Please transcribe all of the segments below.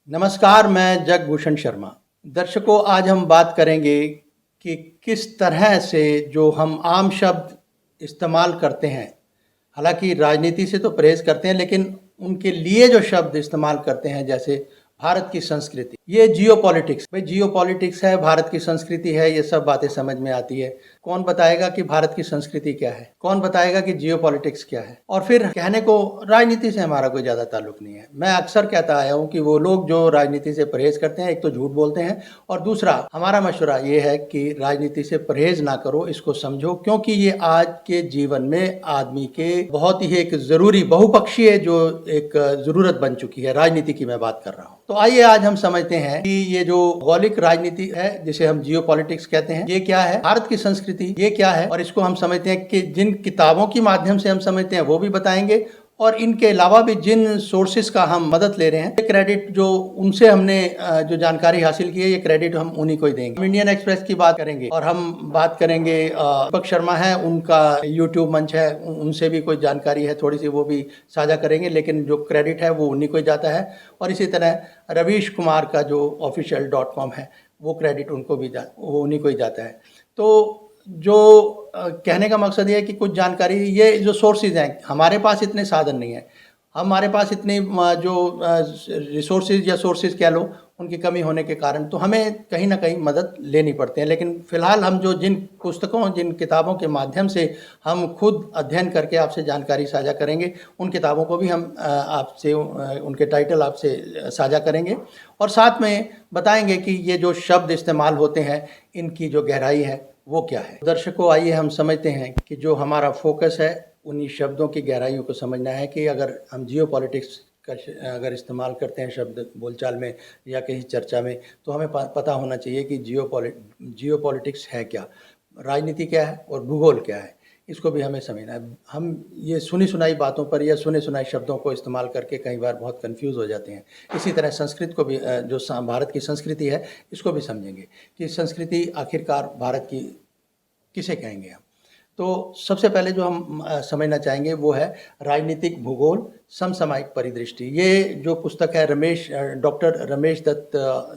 नमस्कार, मैं जगभूषण शर्मा। दर्शकों, आज हम बात करेंगे कि किस तरह से जो हम आम शब्द इस्तेमाल करते हैं, हालांकि राजनीति से तो परहेज करते हैं, लेकिन उनके लिए जो शब्द इस्तेमाल करते हैं, जैसे भारत की संस्कृति, ये जियोपॉलिटिक्स, भाई जियोपॉलिटिक्स है, भारत की संस्कृति है, ये सब बातें समझ में आती है। कौन बताएगा कि भारत की संस्कृति क्या है? कौन बताएगा कि जियोपॉलिटिक्स क्या है? और फिर कहने को राजनीति से हमारा कोई ज़्यादा ताल्लुक नहीं है। मैं अक्सर कहता आया हूँ कि वो लोग जो राजनीति से परहेज करते हैं, एक तो झूठ बोलते हैं, और दूसरा हमारा मशवरा ये है कि राजनीति से परहेज ना करो, इसको समझो, क्योंकि ये आज के जीवन में आदमी के बहुत ही एक ज़रूरी बहुपक्षीय जो एक ज़रूरत बन चुकी है। राजनीति की मैं बात कर रहा हूँ। तो आइए आज हम समझते हैं कि ये जो भौगोलिक राजनीति है, जिसे हम जियोपॉलिटिक्स कहते हैं, ये क्या है, भारत की संस्कृति ये क्या है, और इसको हम समझते हैं कि जिन किताबों की माध्यम से हम समझते हैं वो भी बताएंगे, और इनके अलावा भी जिन सोर्सेज का हम मदद ले रहे हैं, ये क्रेडिट जो उनसे हमने जो जानकारी हासिल की है, ये क्रेडिट हम उन्हीं को ही देंगे। हम इंडियन एक्सप्रेस की बात करेंगे, और हम बात करेंगे दीपक शर्मा है, उनका यूट्यूब मंच है, उनसे भी कोई जानकारी है थोड़ी सी, वो भी साझा करेंगे, लेकिन जो क्रेडिट है वो उन्हीं को ही जाता है। और इसी तरह रवीश कुमार का जो official.com है, वो क्रेडिट उनको भी वो उन्हीं को ही जाता है। तो जो कहने का मकसद ये है कि कुछ जानकारी, ये जो सोर्सेज हैं, हमारे पास इतने साधन नहीं है, हमारे पास इतनी जो रिसोर्सेज या सोर्सेज कह लो, उनकी कमी होने के कारण तो हमें कहीं ना कहीं मदद लेनी पड़ती है। लेकिन फ़िलहाल हम जो जिन पुस्तकों, जिन किताबों के माध्यम से हम खुद अध्ययन करके आपसे जानकारी साझा करेंगे, उन किताबों को भी हम आपसे उनके टाइटल आपसे साझा करेंगे, और साथ में बताएंगे कि ये जो शब्द इस्तेमाल होते हैं, इनकी जो गहराई है वो क्या है। दर्शकों, आइए हम समझते हैं कि जो हमारा फोकस है, उन्हीं शब्दों की गहराइयों को समझना है कि अगर हम जियोपॉलिटिक्स का अगर इस्तेमाल करते हैं शब्द बोलचाल में या कहीं चर्चा में, तो हमें पता होना चाहिए कि जियोपॉलिटिक्स है क्या, राजनीति क्या है और भूगोल क्या है। इसको भी हमें समझना है। हम ये सुनी सुनाई बातों पर या सुने सुनाई शब्दों को इस्तेमाल करके कई बार बहुत कंफ्यूज हो जाते हैं। इसी तरह संस्कृत को भी, जो भारत की संस्कृति है, इसको भी समझेंगे कि संस्कृति आखिरकार भारत की किसे कहेंगे हम। तो सबसे पहले जो हम समझना चाहेंगे वो है राजनीतिक भूगोल समसामयिक परिदृष्टि। ये जो पुस्तक है डॉक्टर रमेश दत्त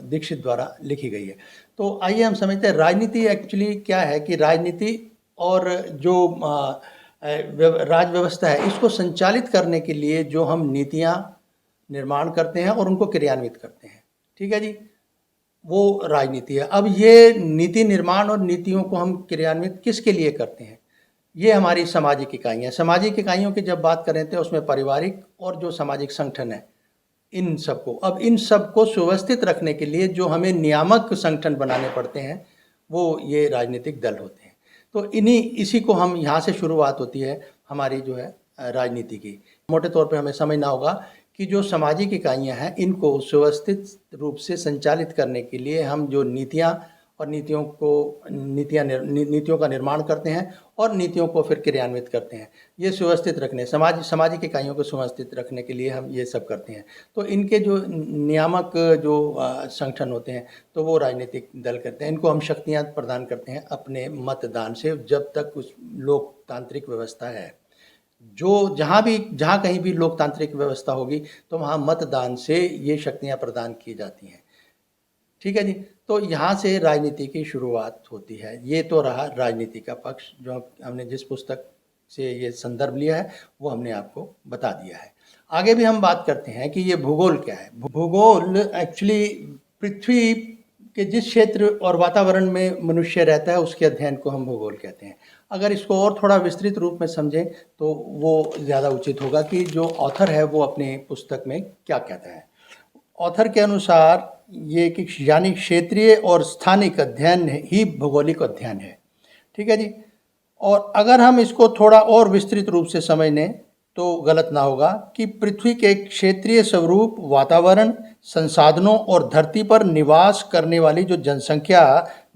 दीक्षित द्वारा लिखी गई है। तो आइए हम समझते हैं राजनीति एक्चुअली क्या है। कि राजनीति और जो राज व्यवस्था है, इसको संचालित करने के लिए जो हम नीतियाँ निर्माण करते हैं और उनको क्रियान्वित करते हैं, ठीक है जी, वो राजनीति है। अब ये नीति निर्माण और नीतियों को हम क्रियान्वित किसके लिए करते हैं, ये हमारी सामाजिक इकाइयाँ। सामाजिक इकाइयों की जब बात करें तो उसमें पारिवारिक और जो सामाजिक संगठन है, इन सबको, अब इन सबको सुव्यवस्थित रखने के लिए जो हमें नियामक संगठन बनाने पड़ते हैं, वो ये राजनीतिक दल होते हैं। तो इसी को हम, यहाँ से शुरुआत होती है हमारी जो है राजनीति की। मोटे तौर पे हमें समझना होगा कि जो सामाजिक इकाइयाँ हैं, इनको सुव्यवस्थित रूप से संचालित करने के लिए हम जो नीतियाँ और नीतियों का निर्माण करते हैं और नीतियों को फिर क्रियान्वित करते हैं। ये सुव्यवस्थित रखने, सामाजिक इकाइयों को सुव्यवस्थित रखने के लिए हम ये सब करते हैं। तो इनके जो नियामक जो संगठन होते हैं, तो वो राजनीतिक दल करते हैं। इनको हम शक्तियाँ प्रदान करते हैं अपने मतदान से। जब तक उस लोकतांत्रिक व्यवस्था है, जहाँ कहीं भी लोकतांत्रिक व्यवस्था होगी, तो वहाँ मतदान से ये शक्तियाँ प्रदान की जाती हैं, ठीक है जी। तो यहाँ से राजनीति की शुरुआत होती है। ये तो रहा राजनीति का पक्ष, जो हमने जिस पुस्तक से ये संदर्भ लिया है वो हमने आपको बता दिया है। आगे भी हम बात करते हैं कि ये भूगोल क्या है। भूगोल एक्चुअली पृथ्वी के जिस क्षेत्र और वातावरण में मनुष्य रहता है, उसके अध्ययन को हम भूगोल कहते हैं। अगर इसको और थोड़ा विस्तृत रूप में समझें तो वो ज़्यादा उचित होगा कि जो ऑथर है वो अपने पुस्तक में क्या कहता है। ऑथर के अनुसार ये कि यानी क्षेत्रीय और स्थानिक अध्ययन ही भौगोलिक अध्ययन है, ठीक है जी। और अगर हम इसको थोड़ा और विस्तृत रूप से समझ लें तो गलत ना होगा कि पृथ्वी के क्षेत्रीय स्वरूप, वातावरण, संसाधनों और धरती पर निवास करने वाली जो जनसंख्या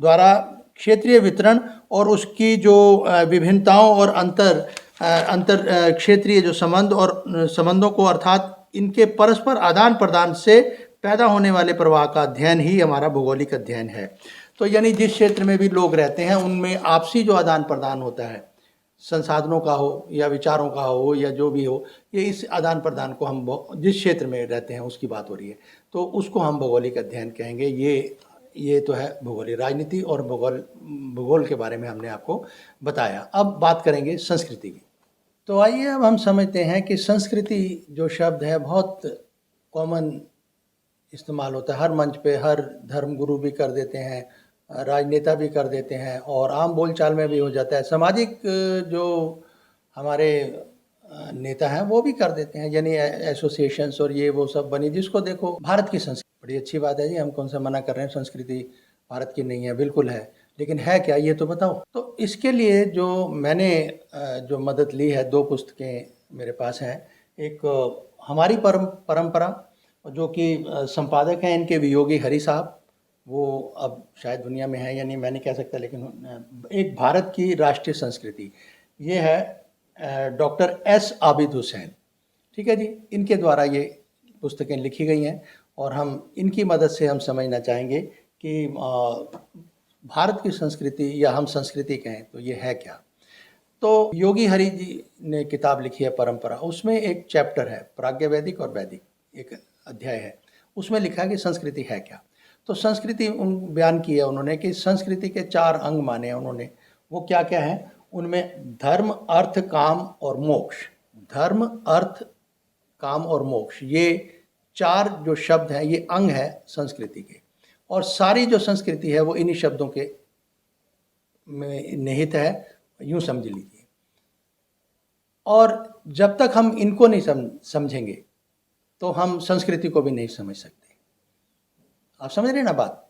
द्वारा क्षेत्रीय वितरण और उसकी जो विभिन्नताओं और अंतर क्षेत्रीय जो संबंधों को, अर्थात इनके परस्पर आदान प्रदान से पैदा होने वाले प्रवाह का अध्ययन ही हमारा भौगोलिक अध्ययन है। तो यानी जिस क्षेत्र में भी लोग रहते हैं, उनमें आपसी जो आदान प्रदान होता है, संसाधनों का हो या विचारों का हो या जो भी हो, ये इस आदान प्रदान को हम जिस क्षेत्र में रहते हैं उसकी बात हो रही है। तो उसको हम भौगोलिक अध्ययन कहेंगे। ये तो है भूगोलीय राजनीति और भूगोल के बारे में हमने आपको बताया। अब बात करेंगे संस्कृति की। तो आइए अब हम समझते हैं कि संस्कृति जो शब्द है बहुत कॉमन इस्तेमाल होता है हर मंच पे, हर धर्मगुरु भी कर देते हैं, राजनेता भी कर देते हैं और आम बोलचाल में भी हो जाता है। सामाजिक जो हमारे नेता हैं वो भी कर देते हैं, यानी एसोसिएशंस और ये वो सब बनी, जिसको देखो भारत की संस्कृति बड़ी अच्छी बात है जी, हम कौन सा मना कर रहे हैं, संस्कृति भारत की नहीं है, बिल्कुल है, लेकिन है क्या ये तो बताओ। तो इसके लिए जो मैंने जो मदद ली है, 2 पुस्तकें मेरे पास हैं। एक हमारी परंपरा, जो कि संपादक हैं इनके वियोगी हरि साहब, वो अब शायद दुनिया में है या नहीं मैं नहीं कह सकता, लेकिन एक भारत की राष्ट्रीय संस्कृति, ये है डॉक्टर एस आबिद हुसैन, ठीक है जी, इनके द्वारा ये पुस्तकें लिखी गई हैं और हम इनकी मदद से हम समझना चाहेंगे कि भारत की संस्कृति या हम संस्कृति कहें तो ये है क्या। तो योगी हरि जी ने किताब लिखी है परंपरा, उसमें एक चैप्टर है प्राज्ञ वैदिक और वैदिक, एक अध्याय है, उसमें लिखा है कि संस्कृति है क्या। तो संस्कृति बयान की है उन्होंने कि संस्कृति के 4 अंग माने हैं उन्होंने, वो क्या क्या है उनमें, धर्म अर्थ काम और मोक्ष। धर्म अर्थ काम और मोक्ष, ये 4 जो शब्द हैं ये अंग है संस्कृति के, और सारी जो संस्कृति है वो इन्हीं शब्दों के में निहित है, यूं समझ लीजिए। और जब तक हम इनको नहीं समझेंगे तो हम संस्कृति को भी नहीं समझ सकते। आप समझ रहे हैं ना बात।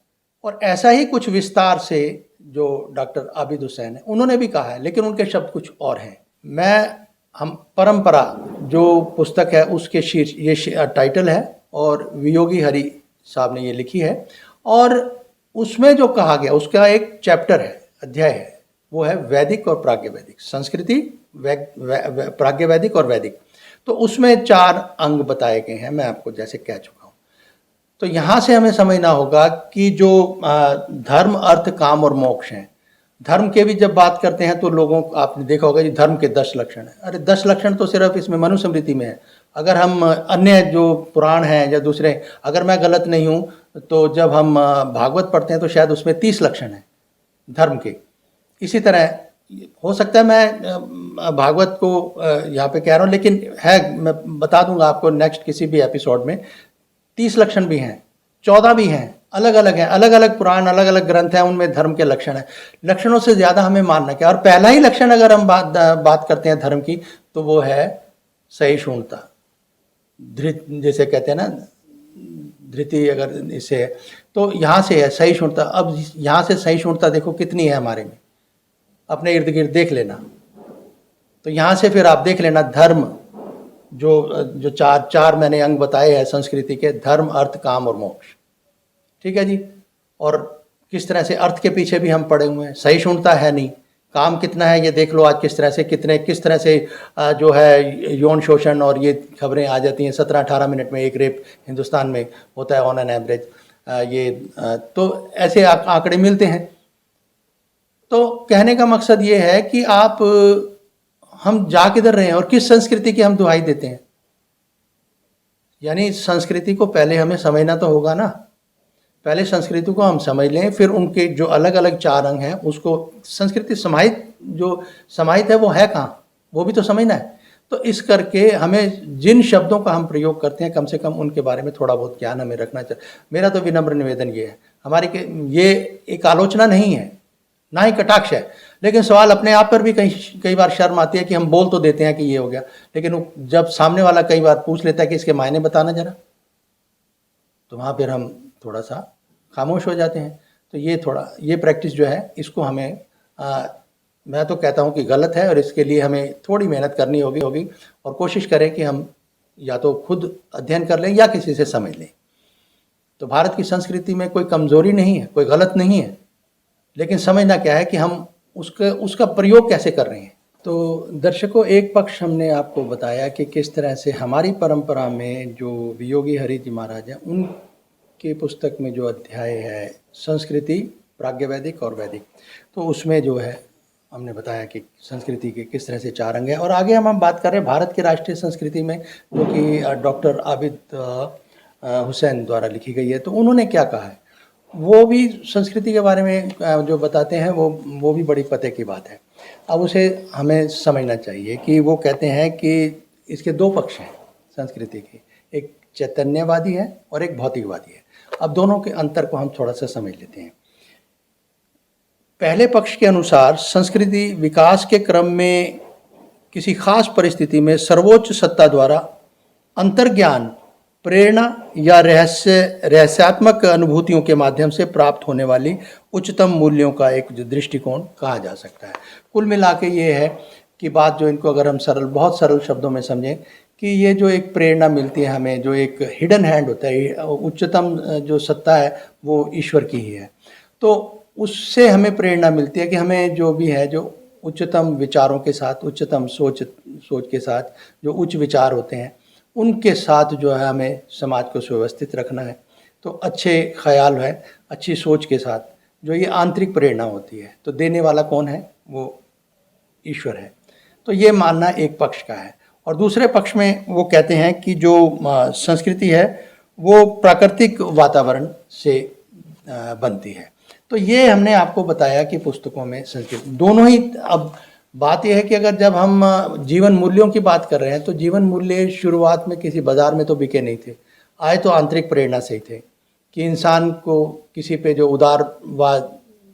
और ऐसा ही कुछ विस्तार से जो डॉक्टर आबिद हुसैन है उन्होंने भी कहा है, लेकिन उनके शब्द कुछ और हैं। हम परंपरा जो पुस्तक है उसके शीर्ष ये टाइटल है और वियोगी हरि साहब ने ये लिखी है, और उसमें जो कहा गया उसका एक चैप्टर है, अध्याय है, वो है वैदिक और प्राज्ञ वैदिक संस्कृति, प्राज्ञ वैदिक और वैदिक। तो उसमें 4 अंग बताए गए हैं, मैं आपको जैसे कह चुका हूँ। तो यहाँ से हमें समझना होगा कि जो धर्म अर्थ काम और मोक्ष हैं, धर्म के भी जब बात करते हैं तो लोगों को आपने देखा होगा कि धर्म के 10 लक्षण हैं। अरे 10 लक्षण तो सिर्फ इसमें मनुस्मृति में है। अगर हम अन्य जो पुराण हैं या दूसरे, अगर मैं गलत नहीं हूँ तो जब हम भागवत पढ़ते हैं तो शायद उसमें 30 लक्षण हैं धर्म के। इसी तरह हो सकता है मैं भागवत को यहाँ पे कह रहा हूँ, लेकिन है, मैं बता दूंगा आपको नेक्स्ट किसी भी एपिसोड में। 30 लक्षण भी हैं, 14 भी हैं, अलग अलग हैं, अलग अलग पुराण, अलग अलग ग्रंथ हैं, उनमें धर्म के लक्षण हैं। लक्षणों से ज़्यादा हमें मानना क्या। और पहला ही लक्षण अगर हम बात करते हैं धर्म की तो वो है सहिष्णुता, धृत जैसे कहते हैं ना, धृति अगर इससे, तो यहाँ से है सहिष्णुता। अब यहाँ से सहिष्णुता देखो कितनी है हमारे में, अपने इर्द गिर्द देख लेना। तो यहाँ से फिर आप देख लेना धर्म जो चार मैंने अंग बताए हैं संस्कृति के, धर्म अर्थ काम और मोक्ष, ठीक है जी। और किस तरह से अर्थ के पीछे भी हम पड़े हुए हैं, सहिष्णुता है नहीं, काम कितना है ये देख लो आज, किस तरह से जो है यौन शोषण और ये खबरें आ जाती हैं 17-18 मिनट में एक रेप हिंदुस्तान में होता है ऑन एन एवरेज। ये तो ऐसे आंकड़े मिलते हैं। तो कहने का मकसद ये है कि आप हम जा किधर रहे हैं और किस संस्कृति की हम दुहाई देते हैं। यानी संस्कृति को पहले हमें समझना तो होगा ना, पहले संस्कृति को हम समझ लें, फिर उनके जो अलग अलग 4 अंग हैं उसको, संस्कृति समाहित है वो है कहाँ, वो भी तो समझना है। तो इस करके हमें जिन शब्दों का हम प्रयोग करते हैं कम से कम उनके बारे में थोड़ा बहुत ज्ञान हमें रखना चाहिए। मेरा तो विनम्र निवेदन ये है, ये एक आलोचना नहीं है, ना ही कटाक्ष है, लेकिन सवाल अपने आप पर भी कई बार शर्म आती है कि हम बोल तो देते हैं कि ये हो गया, लेकिन जब सामने वाला कई बार पूछ लेता है कि इसके मायने बताना जरा, तो वहाँ फिर हम थोड़ा सा खामोश हो जाते हैं। तो ये प्रैक्टिस जो है इसको हमें मैं तो कहता हूँ कि गलत है, और इसके लिए हमें थोड़ी मेहनत करनी होगी और कोशिश करें कि हम या तो खुद अध्ययन कर लें या किसी से समझ लें। तो भारत की संस्कृति में कोई कमज़ोरी नहीं है, कोई गलत नहीं है, लेकिन समझना क्या है कि हम उसका प्रयोग कैसे कर रहे हैं। तो दर्शकों, एक पक्ष हमने आपको बताया कि किस तरह से हमारी परंपरा में जो वियोगी हरि जी महाराज हैं उनके पुस्तक में जो अध्याय है संस्कृति, प्राज्ञ वैदिक और वैदिक, तो उसमें जो है हमने बताया कि संस्कृति के किस तरह से 4 अंग हैं। और आगे हम बात कर रहे हैं भारत की राष्ट्रीय संस्कृति में, जो कि डॉक्टर आबिद हुसैन द्वारा लिखी गई है। तो उन्होंने क्या कहा है, वो भी संस्कृति के बारे में जो बताते हैं वो भी बड़ी पते की बात है। अब उसे हमें समझना चाहिए कि वो कहते हैं कि इसके दो पक्ष हैं संस्कृति के, एक चैतन्यवादी है और एक भौतिकवादी है। अब दोनों के अंतर को हम थोड़ा सा समझ लेते हैं। पहले पक्ष के अनुसार संस्कृति विकास के क्रम में किसी खास परिस्थिति में सर्वोच्च सत्ता द्वारा अंतर्ज्ञान, प्रेरणा या रहस्यात्मक अनुभूतियों के माध्यम से प्राप्त होने वाली उच्चतम मूल्यों का एक जो दृष्टिकोण कहा जा सकता है। कुल मिला के ये है कि बात जो इनको अगर हम बहुत सरल शब्दों में समझें कि ये जो एक प्रेरणा मिलती है हमें, जो एक हिडन हैंड होता है, उच्चतम जो सत्ता है वो ईश्वर की ही है। तो उससे हमें प्रेरणा मिलती है कि हमें जो भी है, जो उच्चतम विचारों के साथ, उच्चतम सोच के साथ, जो उच्च विचार होते हैं उनके साथ जो है हमें समाज को सुव्यवस्थित रखना है। तो अच्छे ख्याल है, अच्छी सोच के साथ जो ये आंतरिक प्रेरणा होती है, तो देने वाला कौन है, वो ईश्वर है। तो ये मानना एक पक्ष का है। और दूसरे पक्ष में वो कहते हैं कि जो संस्कृति है वो प्राकृतिक वातावरण से बनती है। तो ये हमने आपको बताया कि पुस्तकों में संस्कृति दोनों ही। अब बात यह है कि अगर जब हम जीवन मूल्यों की बात कर रहे हैं तो जीवन मूल्य शुरुआत में किसी बाजार में तो बिके नहीं थे, आए तो आंतरिक प्रेरणा से ही थे कि इंसान को किसी पे जो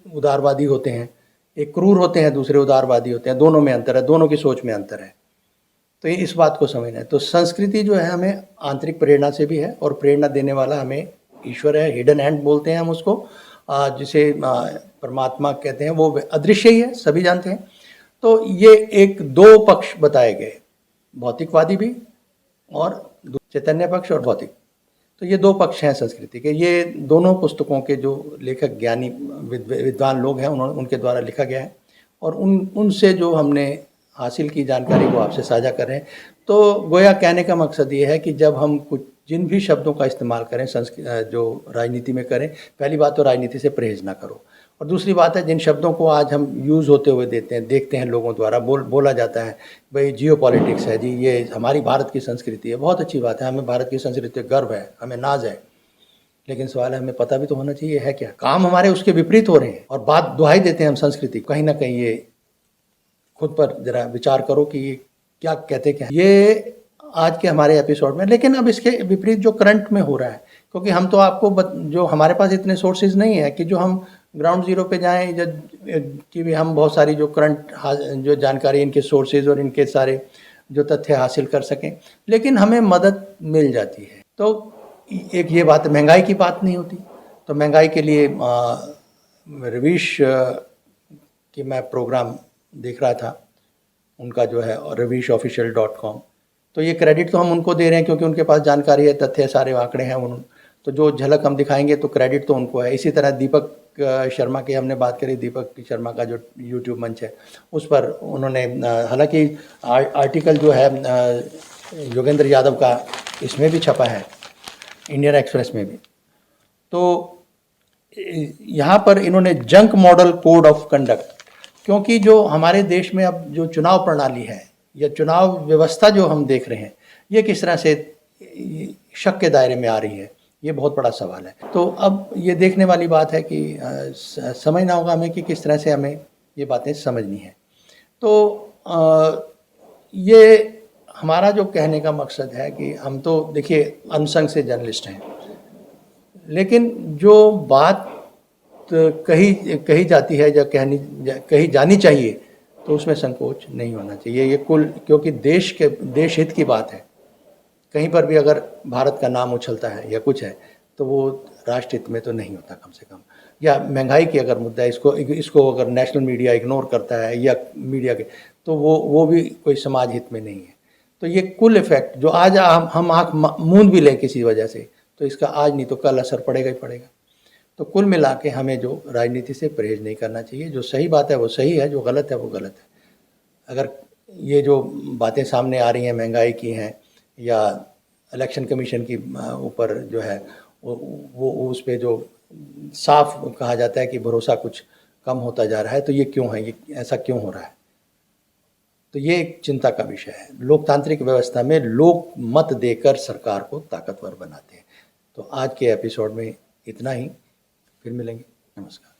उदारवादी होते हैं, एक क्रूर होते हैं, दूसरे उदारवादी होते हैं, दोनों में अंतर है, दोनों की सोच में अंतर है। तो ये इस बात को समझना है। तो संस्कृति जो है हमें आंतरिक प्रेरणा से भी है और प्रेरणा देने वाला हमें ईश्वर है, हिडन हैंड बोलते हैं हम उसको, जिसे परमात्मा कहते हैं, वो अदृश्य ही है, सभी जानते हैं। तो ये एक दो पक्ष बताए गए, भौतिकवादी भी और चैतन्य पक्ष और भौतिक। तो ये दो पक्ष हैं संस्कृति के। ये दोनों पुस्तकों के जो लेखक ज्ञानी विद्वान लोग हैं उनके द्वारा लिखा गया है और उनसे जो हमने हासिल की जानकारी को आपसे साझा कर रहे हैं। तो गोया कहने का मकसद ये है कि जब हम कुछ जिन भी शब्दों का इस्तेमाल करें जो राजनीति में करें, पहली बात तो राजनीति से परहेज ना करो, और दूसरी बात है जिन शब्दों को आज हम यूज़ होते हुए देखते हैं लोगों द्वारा बोला जाता है, भाई जियो पॉलिटिक्स है जी, ये हमारी भारत की संस्कृति है। बहुत अच्छी बात है, हमें भारत की संस्कृति गर्व है, हमें नाज है, लेकिन सवाल है हमें पता भी तो होना चाहिए है क्या, काम हमारे उसके विपरीत हो रहे हैं और बात दुहाई देते हैं हम संस्कृति। कहीं ना कहीं ये खुद पर जरा विचार करो कि ये क्या कहते क्या ये आज के हमारे एपिसोड में। लेकिन अब इसके विपरीत जो करंट में हो रहा है, क्योंकि हम तो आपको जो हमारे पास इतने सोर्सेज नहीं है कि जो हम ग्राउंड ज़ीरो पे जाएं कि भी हम बहुत सारी जो करंट जो जानकारी, इनके सोर्सेज और इनके सारे जो तथ्य हासिल कर सकें, लेकिन हमें मदद मिल जाती है। तो एक ये बात, महंगाई की बात नहीं होती, तो महंगाई के लिए रवीश की मैं प्रोग्राम देख रहा था, उनका जो है ravishofficial.com। तो ये क्रेडिट तो हम उनको दे रहे हैं क्योंकि उनके पास जानकारी है, तथ्य, सारे आंकड़े हैं। तो जो झलक हम दिखाएंगे तो क्रेडिट तो उनको है। इसी तरह दीपक शर्मा की हमने बात करी, दीपक शर्मा का जो यूट्यूब मंच है उस पर उन्होंने, हालांकि आर्टिकल जो है योगेंद्र यादव का इसमें भी छपा है, इंडियन एक्सप्रेस में भी। तो यहाँ पर इन्होंने junk model code of conduct, क्योंकि जो हमारे देश में अब जो चुनाव प्रणाली है या चुनाव व्यवस्था जो हम देख रहे हैं, ये किस तरह से शक के दायरे में आ रही है, ये बहुत बड़ा सवाल है। तो अब ये देखने वाली बात है कि समझना होगा हमें कि किस तरह से हमें ये बातें समझनी है। तो ये हमारा जो कहने का मकसद है कि हम तो देखिए अनसंग से जर्नलिस्ट हैं, लेकिन जो बात कही जाती है या कही जानी चाहिए तो उसमें संकोच नहीं होना चाहिए। ये क्योंकि देश हित की बात है। कहीं पर भी अगर भारत का नाम उछलता है या कुछ है तो वो राष्ट्र हित में तो नहीं होता कम से कम। या महंगाई की अगर मुद्दा है, इसको अगर नेशनल मीडिया इग्नोर करता है या मीडिया के, तो वो भी कोई समाज हित में नहीं है। तो ये कुल इफेक्ट जो आज हम आँख मूंद भी लें किसी वजह से, तो इसका आज नहीं तो कल असर पड़ेगा ही पड़ेगा। तो कुल मिला के हमें जो राजनीति से परहेज नहीं करना चाहिए। जो सही बात है वो सही है, जो गलत है वो गलत है। अगर ये जो बातें सामने आ रही हैं महंगाई की हैं या इलेक्शन कमीशन की ऊपर जो है वो उस पर जो साफ कहा जाता है कि भरोसा कुछ कम होता जा रहा है, तो ये क्यों है, ये ऐसा क्यों हो रहा है? तो ये एक चिंता का विषय है। लोकतांत्रिक व्यवस्था में लोग मत देकर सरकार को ताकतवर बनाते हैं। तो आज के एपिसोड में इतना ही, फिर मिलेंगे। नमस्कार।